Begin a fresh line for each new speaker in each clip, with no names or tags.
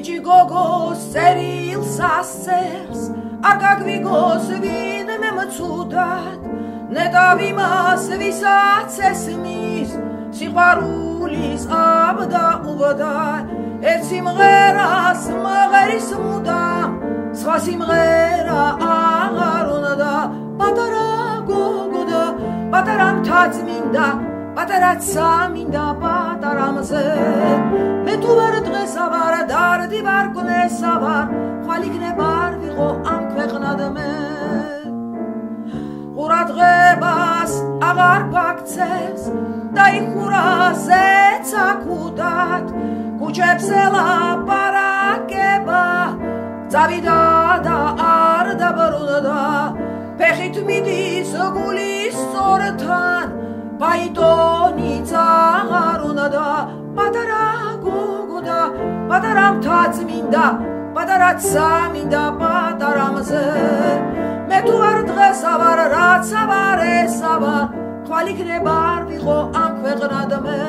ბიჭი გოგოს წერილს ასერს არ გაგვიგოს ვინმე მცუდად ნეტავი მას ვისაც ესმის სიყვარულის აბდა უბდა ერთ სიმღერას მღერის მუდამ სხვა სიმღერა აღარ უნდა პატარა გოგო და პატარა მთაწმინდა პატარაცა მინდა პატარამზე მე თუ ვარ დღესა ვარ დარდი ვარ გნესა ვარ ხვალ იქნება არ ვიყო ამ ქვეყნად მე ყურადღებას აღარ გვაქცევს დაიხურა ზეცა ქუდად ქუჩებს ელაპარაკება წავიდა და არ დაბრუნდა ფეხით მიდის გულის სწორთან ბაიტონიც აღარ უნდა პატარა გოგო და პატარა მთაწმინდა პატარაცა მინდა პატარამზე მე თუ არ დღესა ვარ რაცა ვარ ესა ვარ ხვალ იქნება არ ვიყო ამ ქვეყნად მე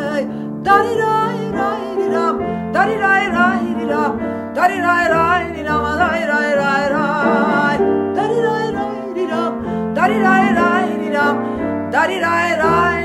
დარირაირაირირამ დარირაირაირირამ დარირაირაირირამ დარირაირაირაირირამ დარირაირაირაირირამ დარირაირაირაირირამ